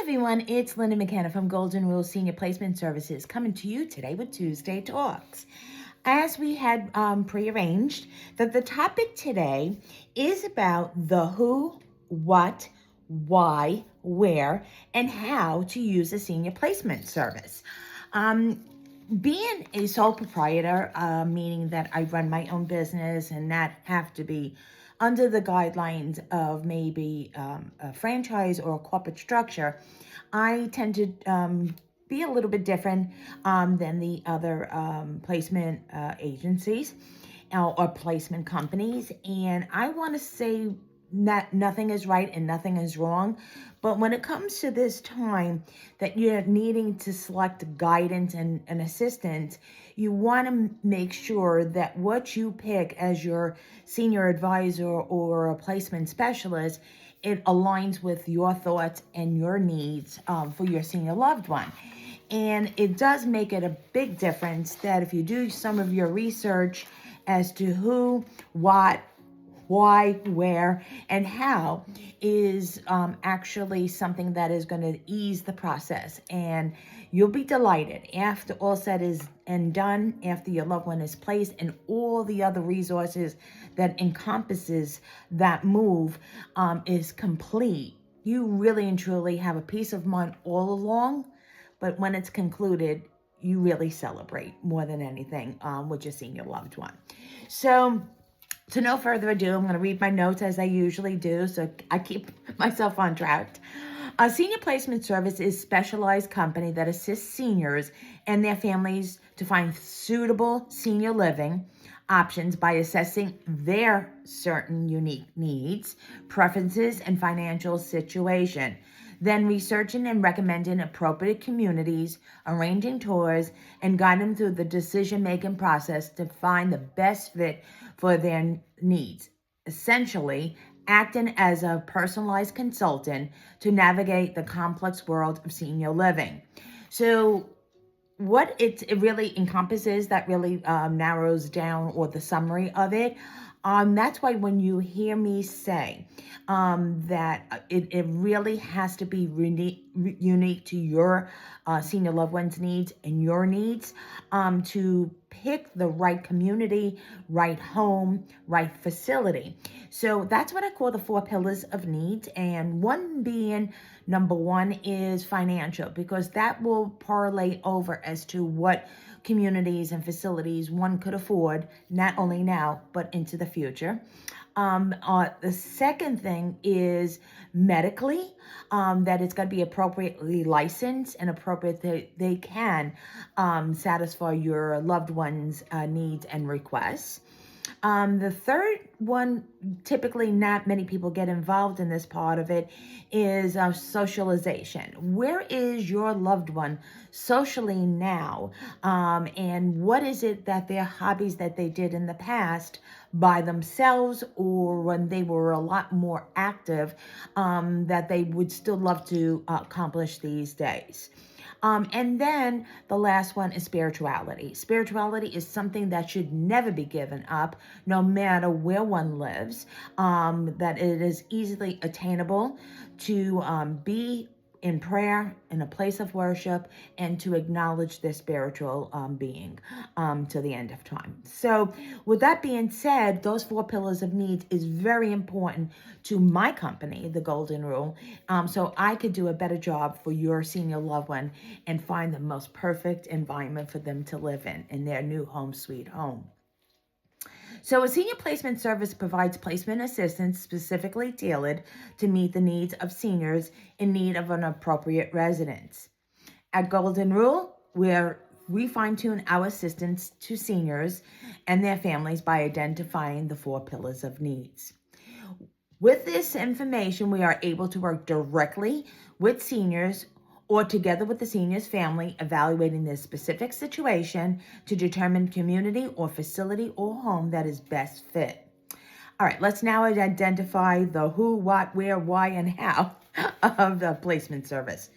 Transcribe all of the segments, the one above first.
everyone, it's Linda McKenna from Golden Rule Senior Placement Services coming to you today with Tuesday Talks. As we had prearranged, that the topic today is about the who, what, why, where, and how to use a senior placement service. Being a sole proprietor, meaning that I run my own business and not have to be under the guidelines of maybe a franchise or a corporate structure, I tend to be a little bit different than the other placement agencies or placement companies. And I want to say that nothing is right and nothing is wrong. But when it comes to this time that you're needing to select guidance and assistance, you want to make sure that what you pick as your senior advisor or a placement specialist, it aligns with your thoughts and your needs for your senior loved one. And it does make it a big difference that if you do some of your research as to who, what, why, where, and how is actually something that is going to ease the process. And you'll be delighted after all said is and done, after your loved one is placed and all the other resources that encompasses that move is complete. You really and truly have a peace of mind all along, but when it's concluded, you really celebrate more than anything with your senior loved one. So no further ado, I'm going to read my notes as I usually do, so I keep myself on track. A senior placement service is a specialized company that assists seniors and their families to find suitable senior living options by assessing their certain unique needs, preferences, and financial situation. Then researching and recommending appropriate communities, arranging tours, and guiding them through the decision-making process to find the best fit for their needs. Essentially, acting as a personalized consultant to navigate the complex world of senior living. So what it really encompasses, that really narrows down, or the summary of it, that's why when you hear me say that it really has to be unique to your senior loved one's needs and your needs to pick the right community, right home, right facility. So that's what I call the 4 pillars of needs. And one being, number one is financial, because that will parlay over as to what communities and facilities one could afford, not only now, but into the future. The second thing is medically, that it's going to be appropriately licensed and appropriate that they can satisfy your loved one's needs and requests. The third one, typically not many people get involved in this part of it, is socialization. Where is your loved one socially now? And what is it that their hobbies that they did in the past by themselves, or when they were a lot more active, that they would still love to accomplish these days? And then the last one is spirituality. Spirituality is something that should never be given up, no matter where one lives, that it is easily attainable to be in prayer, in a place of worship, and to acknowledge their spiritual being to the end of time. So with that being said, those 4 pillars of needs is very important to my company, the Golden Rule, so I could do a better job for your senior loved one and find the most perfect environment for them to live in their new home sweet home. So a senior placement service provides placement assistance specifically tailored to meet the needs of seniors in need of an appropriate residence. At Golden Rule, we fine-tune our assistance to seniors and their families by identifying the 4 pillars of needs. With this information, we are able to work directly with seniors or together with the senior's family, evaluating their specific situation to determine community or facility or home that is best fit. All right, let's now identify the who, what, where, why, and how of the placement service.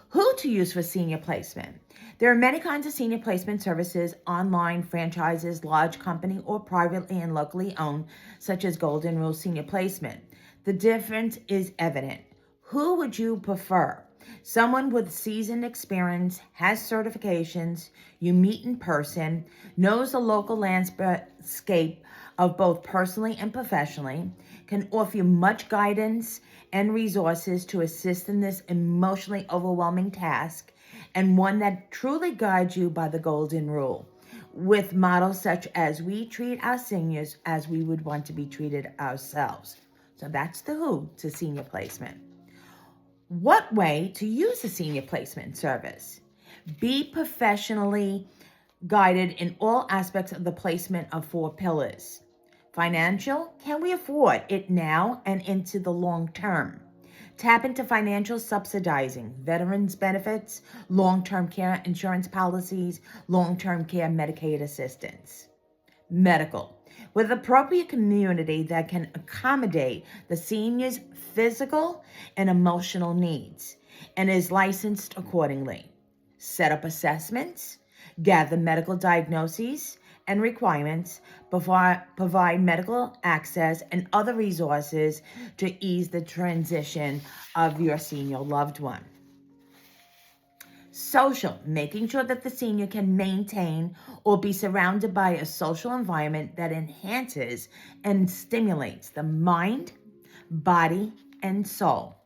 Who to use for senior placement. There are many kinds of senior placement services: online, franchises, large company, or privately and locally owned, such as Golden Rule Senior Placement. The difference is evident. Who would you prefer? Someone with seasoned experience, has certifications, you meet in person, knows the local landscape of both personally and professionally, can offer you much guidance and resources to assist in this emotionally overwhelming task, and one that truly guides you by the golden rule, with models such as we treat our seniors as we would want to be treated ourselves. So that's the who to senior placement. What way to use a senior placement service? Be professionally guided in all aspects of the placement of 4 pillars. Financial, can we afford it now and into the long term? Tap into financial subsidizing, veterans benefits, long-term care insurance policies, long-term care Medicaid assistance. Medical, with appropriate community that can accommodate the senior's physical and emotional needs and is licensed accordingly. Set up assessments, gather medical diagnoses and requirements, provide medical access and other resources to ease the transition of your senior loved one. Social, making sure that the senior can maintain or be surrounded by a social environment that enhances and stimulates the mind, body, and soul.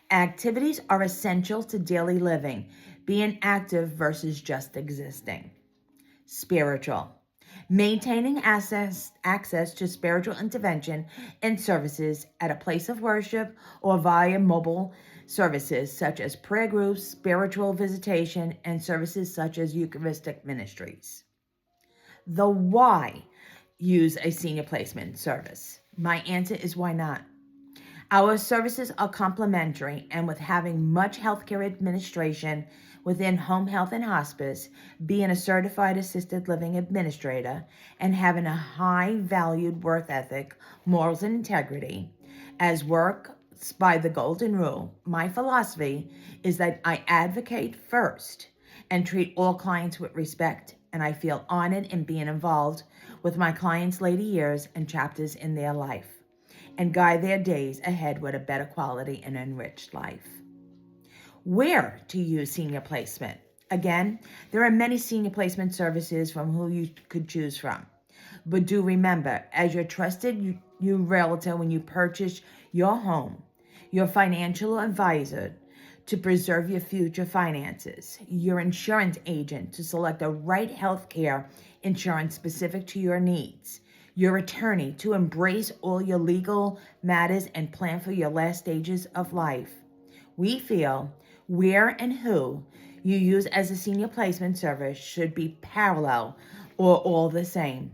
Activities are essential to daily living, being active versus just existing. Spiritual, maintaining access to spiritual intervention and services at a place of worship or via mobile services such as prayer groups, spiritual visitation, and services such as Eucharistic ministries. The why use a senior placement service? My answer is why not? Our services are complementary, and with having much healthcare administration within home health and hospice, being a certified assisted living administrator, and having a high valued work ethic, morals, and integrity, as works by the golden rule, my philosophy is that I advocate first and treat all clients with respect, and I feel honored in being involved with my clients' later years and chapters in their life, and guide their days ahead with a better quality and enriched life. Where to use senior placement? Again, there are many senior placement services from who you could choose from. But do remember, as your trusted you realtor when you purchase your home, your financial advisor to preserve your future finances, your insurance agent to select the right health care insurance specific to your needs, your attorney to embrace all your legal matters and plan for your last stages of life. We feel where and who you use as a senior placement service should be parallel or all the same.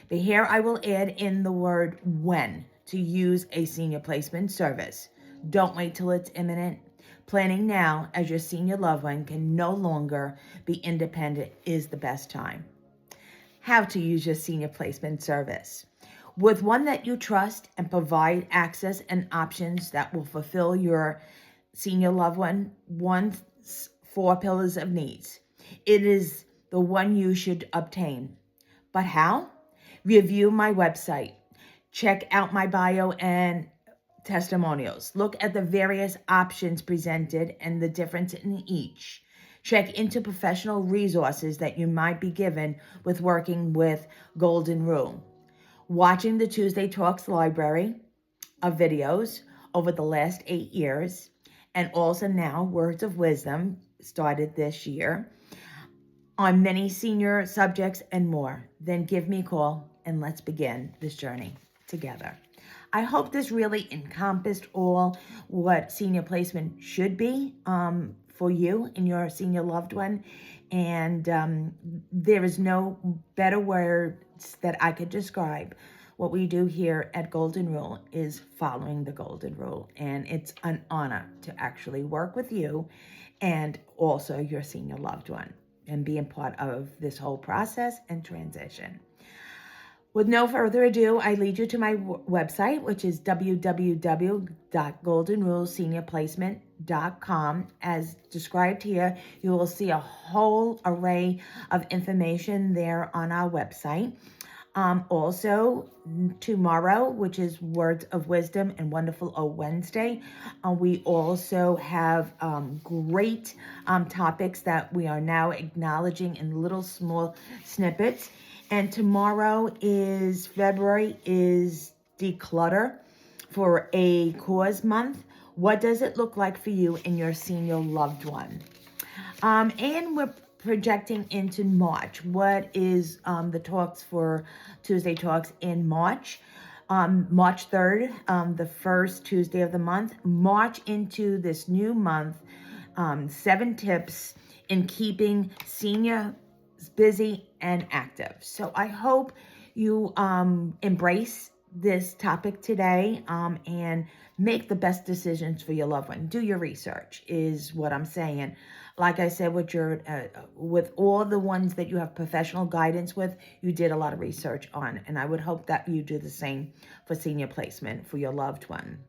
But here I will add in the word when to use a senior placement service. Don't wait till it's imminent. Planning now as your senior loved one can no longer be independent is the best time. How to use your senior placement service. With one that you trust and provide access and options that will fulfill your senior loved one's 4 pillars of needs. It is the one you should obtain. But how? Review my website. Check out my bio and testimonials. Look at the various options presented and the difference in each. Check into professional resources that you might be given with working with Golden Rule. Watching the Tuesday Talks library of videos over the last 8 years, and also now Words of Wisdom started this year on many senior subjects and more. Then give me a call and let's begin this journey together. I hope this really encompassed all what senior placement should be for you and your senior loved one. And there is no better words that I could describe. What we do here at Golden Rule is following the Golden Rule. And it's an honor to actually work with you and also your senior loved one and being part of this whole process and transition. With no further ado, I lead you to my website, which is www.goldenruleseniorplacement.com. As described here, you will see a whole array of information there on our website. Also, tomorrow, which is Words of Wisdom and Wonderful O Wednesday, we also have great topics that we are now acknowledging in little small snippets. And tomorrow is February is Declutter for a cause month. What does it look like for you and your senior loved one? And we're projecting into March. What is the talks for Tuesday Talks in March? March 3rd, the first Tuesday of the month. March into this new month. 7 tips in keeping seniors busy and active. So I hope you embrace this topic today and make the best decisions for your loved one. Do your research is what I'm saying. Like I said, with all the ones that you have professional guidance with, you did a lot of research on, and I would hope that you do the same for senior placement for your loved one.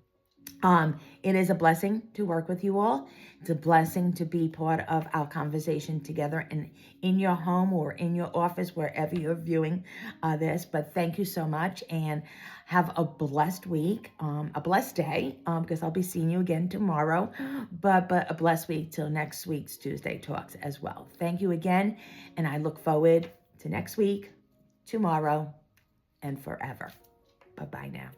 It is a blessing to work with you all. It's a blessing to be part of our conversation together and in your home or in your office, wherever you're viewing this. But thank you so much and have a blessed week, a blessed day, because I'll be seeing you again tomorrow, but a blessed week till next week's Tuesday Talks as well. Thank you again, and I look forward to next week, tomorrow, and forever. Bye-bye now.